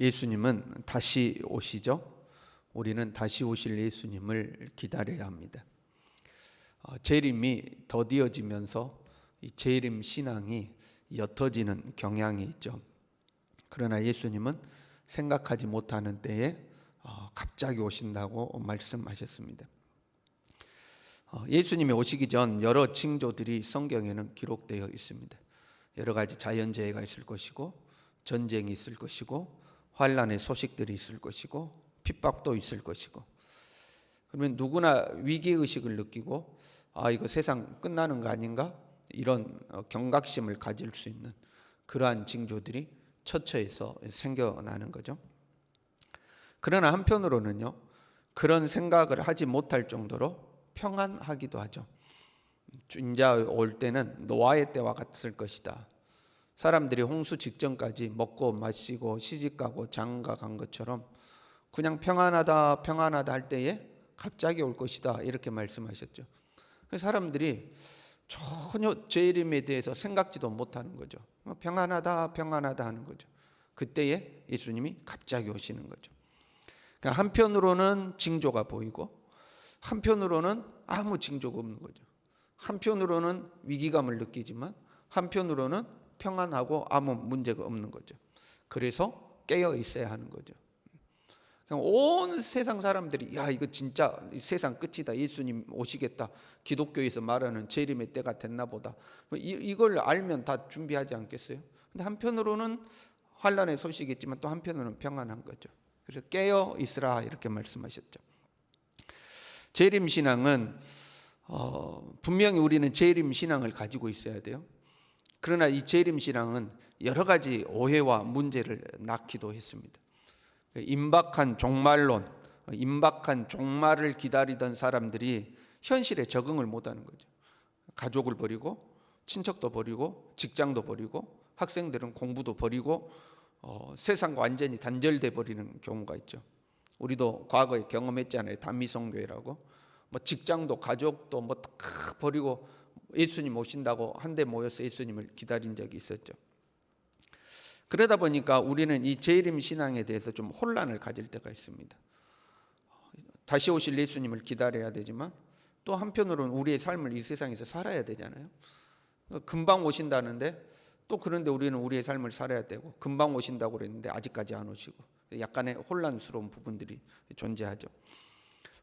예수님은 다시 오시죠. 우리는 다시 오실 예수님을 기다려야 합니다. 재림이 더디어지면서 이 재림 신앙이 옅어지는 경향이 있죠. 그러나 예수님은 생각하지 못하는 때에 갑자기 오신다고 말씀하셨습니다. 예수님이 오시기 전 여러 징조들이 성경에는 기록되어 있습니다. 여러 가지 자연재해가 있을 것이고, 전쟁이 있을 것이고, 환난의 소식들이 있을 것이고, 핍박도 있을 것이고. 그러면 누구나 위기의식을 느끼고 이거 세상 끝나는 거 아닌가? 이런 경각심을 가질 수 있는 그러한 징조들이 처처해서 생겨나는 거죠. 그러나 한편으로는요, 그런 생각을 하지 못할 정도로 평안하기도 하죠. 인자 올 때는 노아의 때와 같을 것이다. 사람들이 홍수 직전까지 먹고 마시고 시집가고 장가 간 것처럼 그냥 평안하다 평안하다 할 때에 갑자기 올 것이다 이렇게 말씀하셨죠. 사람들이 전혀 재림에 대해서 생각지도 못하는 거죠. 평안하다 평안하다 하는 거죠. 그때에 예수님이 갑자기 오시는 거죠. 그러니까 한편으로는 징조가 보이고 한편으로는 아무 징조가 없는 거죠. 한편으로는 위기감을 느끼지만 한편으로는 평안하고 아무 문제가 없는 거죠. 그래서 깨어 있어야 하는 거죠. 온 세상 사람들이 야 이거 진짜 세상 끝이다, 예수님 오시겠다, 기독교에서 말하는 재림의 때가 됐나 보다, 이걸 알면 다 준비하지 않겠어요? 근데 한편으로는 환난의 소식이 있지만 또 한편으로는 평안한 거죠. 그래서 깨어 있으라 이렇게 말씀하셨죠. 재림 신앙은 분명히 우리는 재림 신앙을 가지고 있어야 돼요. 그러나 이 재림 신앙은 여러 가지 오해와 문제를 낳기도 했습니다. 임박한 종말론, 임박한 종말을 기다리던 사람들이 현실에 적응을 못하는 거죠. 가족을 버리고 친척도 버리고 직장도 버리고 학생들은 공부도 버리고 세상과 완전히 단절돼 버리는 경우가 있죠. 우리도 과거에 경험했잖아요. 단미성교회라고. 직장도 가족도 버리고 예수님 오신다고 한데 모여서 예수님을 기다린 적이 있었죠. 그러다 보니까 우리는 이 재림 신앙에 대해서 좀 혼란을 가질 때가 있습니다. 다시 오실 예수님을 기다려야 되지만 또 한편으로는 우리의 삶을 이 세상에서 살아야 되잖아요. 금방 오신다는데 또 그런데 우리는 우리의 삶을 살아야 되고, 금방 오신다고 그랬는데 아직까지 안 오시고, 약간의 혼란스러운 부분들이 존재하죠.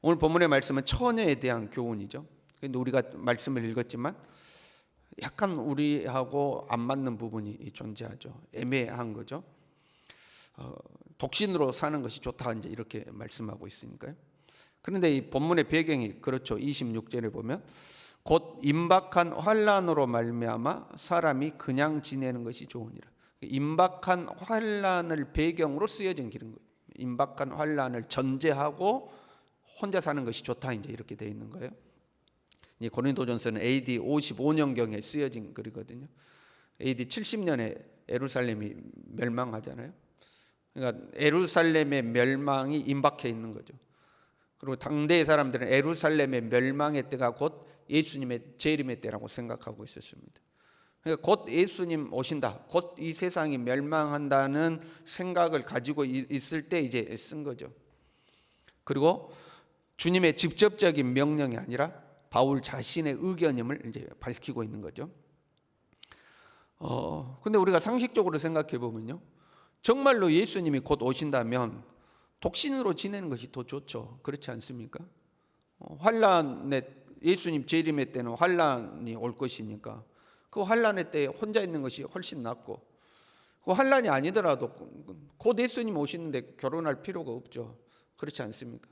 오늘 본문의 말씀은 처녀에 대한 교훈이죠. 그런데 우리가 말씀을 읽었지만 약간 우리하고 안 맞는 부분이 존재하죠. 애매한 거죠. 독신으로 사는 것이 좋다 이제 이렇게 말씀하고 있으니까요. 그런데 이 본문의 배경이 그렇죠. 26절에 보면 곧 임박한 환난으로 말미암아 사람이 그냥 지내는 것이 좋으니라. 임박한 환난을 배경으로 쓰여진 길인 거예요. 임박한 환난을 전제하고 혼자 사는 것이 좋다 이제 이렇게 되어 있는 거예요. 이 고린도전서는 AD 55년경에 쓰여진 글이거든요. AD 70년에 에루살렘이 멸망하잖아요. 그러니까 에루살렘의 멸망이 임박해 있는 거죠. 그리고 당대의 사람들은 에루살렘의 멸망의 때가 곧 예수님의 재림의 때라고 생각하고 있었습니다. 그러니까 곧 예수님 오신다, 곧 이 세상이 멸망한다는 생각을 가지고 있을 때 이제 쓴 거죠. 그리고 주님의 직접적인 명령이 아니라 바울 자신의 의견임을 이제 밝히고 있는 거죠. 근데 우리가 상식적으로 생각해 보면요, 정말로 예수님이 곧 오신다면 독신으로 지내는 것이 더 좋죠. 그렇지 않습니까? 환란에 예수님 재림의 때는 환란이 올 것이니까 그 환란의 때에 혼자 있는 것이 훨씬 낫고, 그 환란이 아니더라도 곧 예수님 오시는데 결혼할 필요가 없죠. 그렇지 않습니까?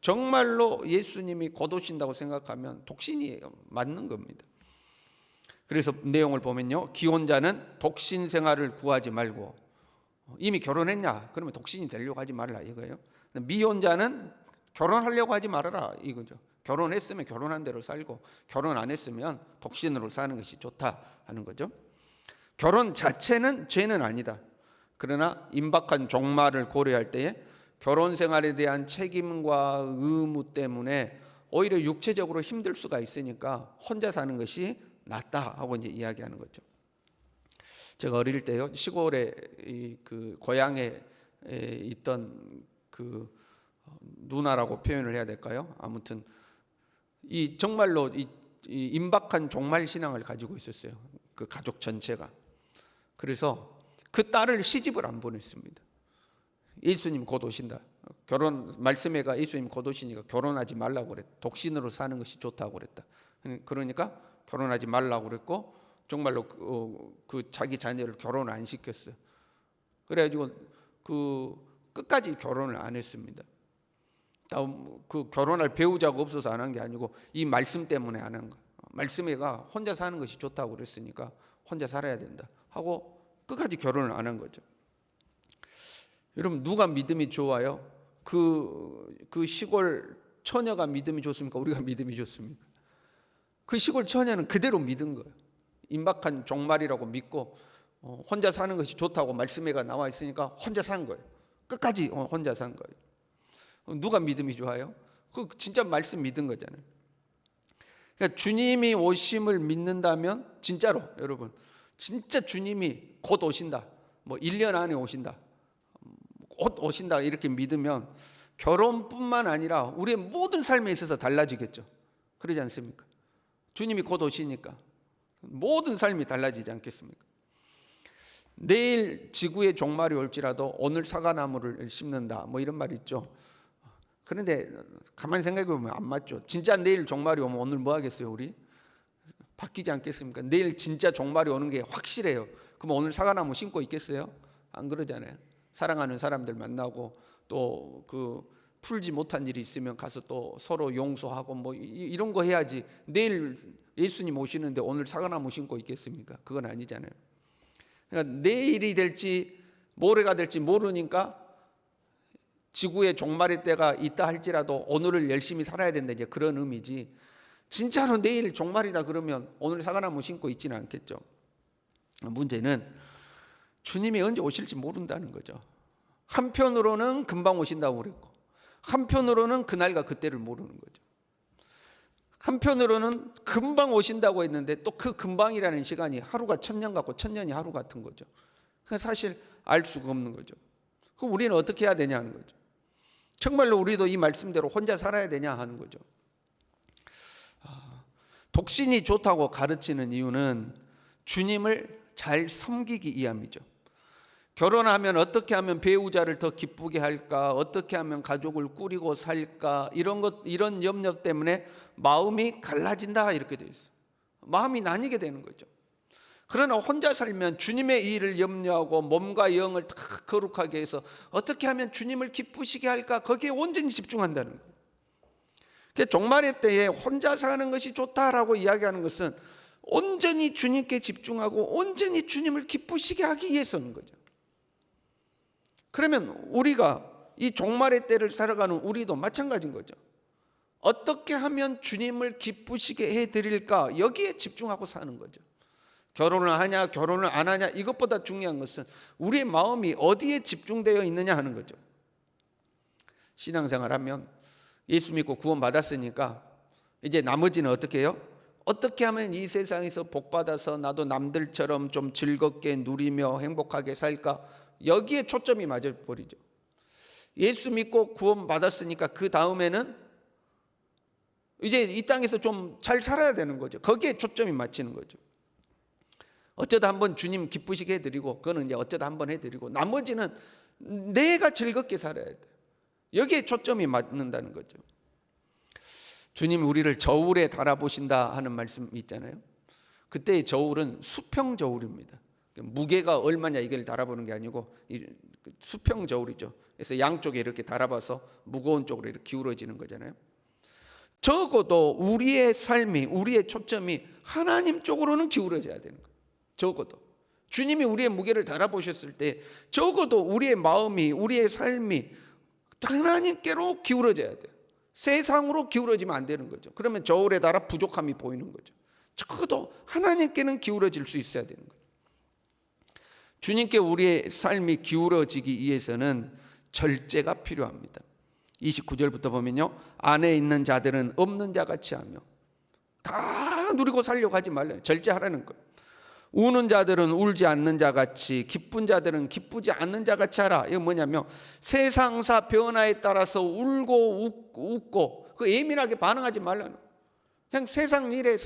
정말로 예수님이 곧 오신다고 생각하면 독신이 맞는 겁니다. 그래서 내용을 보면요, 기혼자는 독신 생활을 구하지 말고, 이미 결혼했냐? 그러면 독신이 되려고 하지 말라 이거예요. 미혼자는 결혼하려고 하지 말아라 이거죠. 결혼했으면 결혼한 대로 살고, 결혼 안 했으면 독신으로 사는 것이 좋다 하는 거죠. 결혼 자체는 죄는 아니다. 그러나 임박한 종말을 고려할 때에 결혼 생활에 대한 책임과 의무 때문에 오히려 육체적으로 힘들 수가 있으니까 혼자 사는 것이 낫다 하고 이제 이야기하는 거죠. 제가 어릴 때요, 시골에 그 고향에 있던 그 누나라고 표현을 해야 될까요? 아무튼 이 정말로 이 임박한 종말 신앙을 가지고 있었어요. 그 가족 전체가. 그래서 그 딸을 시집을 안 보냈습니다. 예수님 곧 오신다. 결혼 말씀에가 예수님 곧 오시니까 결혼하지 말라고 그랬다. 독신으로 사는 것이 좋다고 그랬다. 그러니까 결혼하지 말라고 그랬고 정말로 그 자기 자녀를 결혼을 안 시켰어요. 그래가지고 그 끝까지 결혼을 안 했습니다. 그 결혼할 배우자가 없어서 안 한 게 아니고 이 말씀 때문에 안 한 거. 말씀에가 혼자 사는 것이 좋다고 그랬으니까 혼자 살아야 된다 하고 끝까지 결혼을 안 한 거죠. 여러분 누가 믿음이 좋아요? 그 시골 처녀가 믿음이 좋습니까? 우리가 믿음이 좋습니까? 그 시골 처녀는 그대로 믿은 거예요. 임박한 종말이라고 믿고 혼자 사는 것이 좋다고 말씀에가 나와 있으니까 혼자 산 거예요. 끝까지 혼자 산 거예요. 누가 믿음이 좋아요? 그 진짜 말씀 믿은 거잖아요. 그러니까 주님이 오심을 믿는다면 진짜로 여러분 진짜 주님이 곧 오신다. 뭐 1년 안에 오신다. 곧 오신다 이렇게 믿으면 결혼뿐만 아니라 우리의 모든 삶에 있어서 달라지겠죠. 그러지 않습니까? 주님이 곧 오시니까 모든 삶이 달라지지 않겠습니까? 내일 지구의 종말이 올지라도 오늘 사과나무를 심는다 뭐 이런 말 있죠. 그런데 가만히 생각해 보면 안 맞죠. 진짜 내일 종말이 오면 오늘 뭐 하겠어요? 우리 바뀌지 않겠습니까? 내일 진짜 종말이 오는 게 확실해요. 그럼 오늘 사과나무 심고 있겠어요? 안 그러잖아요. 사랑하는 사람들 만나고 또 그 풀지 못한 일이 있으면 가서 또 서로 용서하고 뭐 이런 거 해야지. 내일 예수님 오시는데 오늘 사과나무 심고 있겠습니까? 그건 아니잖아요. 그러니까 내일이 될지 모레가 될지 모르니까 지구의 종말의 때가 있다 할지라도 오늘을 열심히 살아야 된다 이제 그런 의미지. 진짜로 내일 종말이다 그러면 오늘 사과나무 심고 있지는 않겠죠. 문제는 주님이 언제 오실지 모른다는 거죠. 한편으로는 금방 오신다고 그랬고 한편으로는 그날과 그때를 모르는 거죠. 한편으로는 금방 오신다고 했는데 또 그 금방이라는 시간이 하루가 1000년 같고 1000년이 하루 같은 거죠. 그러니까 사실 알 수가 없는 거죠. 그럼 우리는 어떻게 해야 되냐 하는 거죠. 정말로 우리도 이 말씀대로 혼자 살아야 되냐 하는 거죠. 독신이 좋다고 가르치는 이유는 주님을 잘 섬기기 위함이죠. 결혼하면 어떻게 하면 배우자를 더 기쁘게 할까? 어떻게 하면 가족을 꾸리고 살까? 이런 염려 때문에 마음이 갈라진다 이렇게 돼 있어요. 마음이 나뉘게 되는 거죠. 그러나 혼자 살면 주님의 일을 염려하고 몸과 영을 다 거룩하게 해서 어떻게 하면 주님을 기쁘시게 할까? 거기에 온전히 집중한다는 거예요. 종말의 때에 혼자 사는 것이 좋다라고 이야기하는 것은 온전히 주님께 집중하고 온전히 주님을 기쁘시게 하기 위해서인 거죠. 그러면 우리가 이 종말의 때를 살아가는 우리도 마찬가지인 거죠. 어떻게 하면 주님을 기쁘시게 해드릴까? 여기에 집중하고 사는 거죠. 결혼을 하냐 결혼을 안 하냐 이것보다 중요한 것은 우리의 마음이 어디에 집중되어 있느냐 하는 거죠. 신앙생활하면 예수 믿고 구원 받았으니까 이제 나머지는 어떻게 해요? 어떻게 하면 이 세상에서 복 받아서 나도 남들처럼 좀 즐겁게 누리며 행복하게 살까? 여기에 초점이 맞아 버리죠. 예수 믿고 구원 받았으니까 그 다음에는 이제 이 땅에서 좀 잘 살아야 되는 거죠. 거기에 초점이 맞추는 거죠. 어쩌다 한번 주님 기쁘시게 해드리고 그거는 이제 어쩌다 한번 해드리고 나머지는 내가 즐겁게 살아야 돼. 여기에 초점이 맞는다는 거죠. 주님이 우리를 저울에 달아보신다 하는 말씀이 있잖아요. 그때의 저울은 수평 저울입니다. 무게가 얼마냐 이걸 달아보는 게 아니고 수평 저울이죠. 그래서 양쪽에 이렇게 달아봐서 무거운 쪽으로 이렇게 기울어지는 거잖아요. 적어도 우리의 삶이 우리의 초점이 하나님 쪽으로는 기울어져야 되는 거예요. 적어도 주님이 우리의 무게를 달아보셨을 때 적어도 우리의 마음이 우리의 삶이 하나님께로 기울어져야 돼요. 세상으로 기울어지면 안 되는 거죠. 그러면 저울에 달아 부족함이 보이는 거죠. 적어도 하나님께는 기울어질 수 있어야 되는 거예요. 주님께 우리의 삶이 기울어지기 위해서는 절제가 필요합니다. 29절부터 보면요, 안에 있는 자들은 없는 자 같이 하며 다 누리고 살려고 하지 말라요. 절제하라는 거예요. 우는 자들은 울지 않는 자 같이, 기쁜 자들은 기쁘지 않는 자 같이 하라. 이거 뭐냐면 세상사 변화에 따라서 울고 웃고 그 예민하게 반응하지 말라는 거예요. 그냥 세상 일에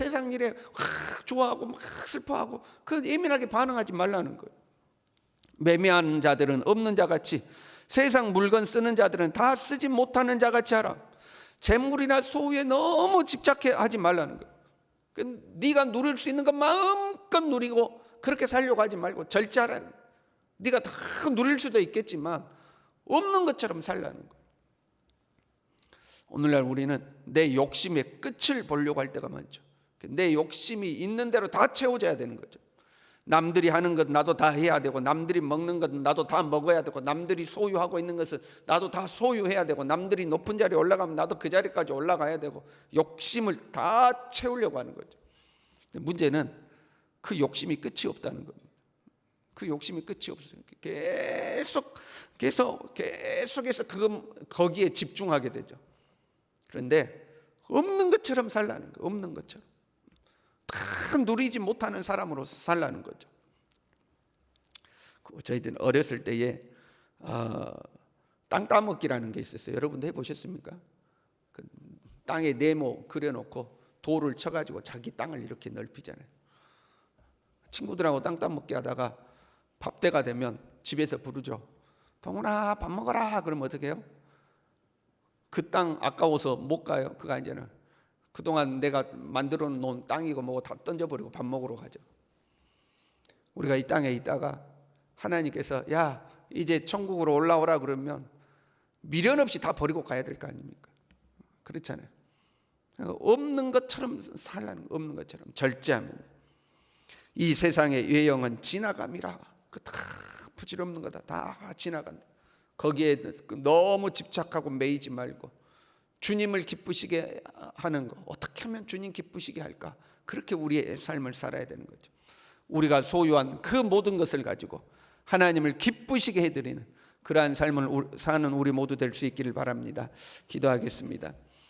확 좋아하고 막 슬퍼하고 그 예민하게 반응하지 말라는 거예요. 매매하는 자들은 없는 자 같이, 세상 물건 쓰는 자들은 다 쓰지 못하는 자 같이 하라. 재물이나 소유에 너무 집착하지 말라는 거예요. 네가 누릴 수 있는 것 마음껏 누리고 그렇게 살려고 하지 말고 절제하라는 거예요. 네가 다 누릴 수도 있겠지만 없는 것처럼 살라는 거예요. 오늘날 우리는 내 욕심의 끝을 보려고 할 때가 많죠. 내 욕심이 있는 대로 다 채워져야 되는 거죠. 남들이 하는 것 나도 다 해야 되고, 남들이 먹는 것 나도 다 먹어야 되고, 남들이 소유하고 있는 것은 나도 다 소유해야 되고, 남들이 높은 자리에 올라가면 나도 그 자리까지 올라가야 되고, 욕심을 다 채우려고 하는 거죠. 문제는 그 욕심이 끝이 없다는 겁니다. 그 욕심이 끝이 없어요. 계속해서 거기에 집중하게 되죠. 그런데 없는 것처럼 살라는 거예요. 없는 것처럼 다 누리지 못하는 사람으로서 살라는 거죠. 저희들은 어렸을 때에 땅 따먹기라는 게 있었어요. 여러분도 해보셨습니까? 그 땅에 네모 그려놓고 돌을 쳐가지고 자기 땅을 이렇게 넓히잖아요. 친구들하고 땅 따먹기 하다가 밥 때가 되면 집에서 부르죠. 동훈아 밥 먹어라. 그러면 어떻게 해요? 그 땅 아까워서 못 가요. 그거 아니잖아요. 그동안 내가 만들어 놓은 땅이고 뭐고 다 던져버리고 밥 먹으러 가죠. 우리가 이 땅에 있다가 하나님께서 야 이제 천국으로 올라오라 그러면 미련 없이 다 버리고 가야 될 거 아닙니까? 그렇잖아요. 없는 것처럼 살라는 거, 없는 것처럼 절제하면 이 세상의 외형은 지나감이라. 그 다 부질없는 거다. 다 지나간다. 거기에 너무 집착하고 매이지 말고 주님을 기쁘시게 하는 거, 어떻게 하면 주님 기쁘시게 할까? 그렇게 우리의 삶을 살아야 되는 거죠. 우리가 소유한 그 모든 것을 가지고 하나님을 기쁘시게 해드리는 그러한 삶을 사는 우리 모두 될 수 있기를 바랍니다. 기도하겠습니다.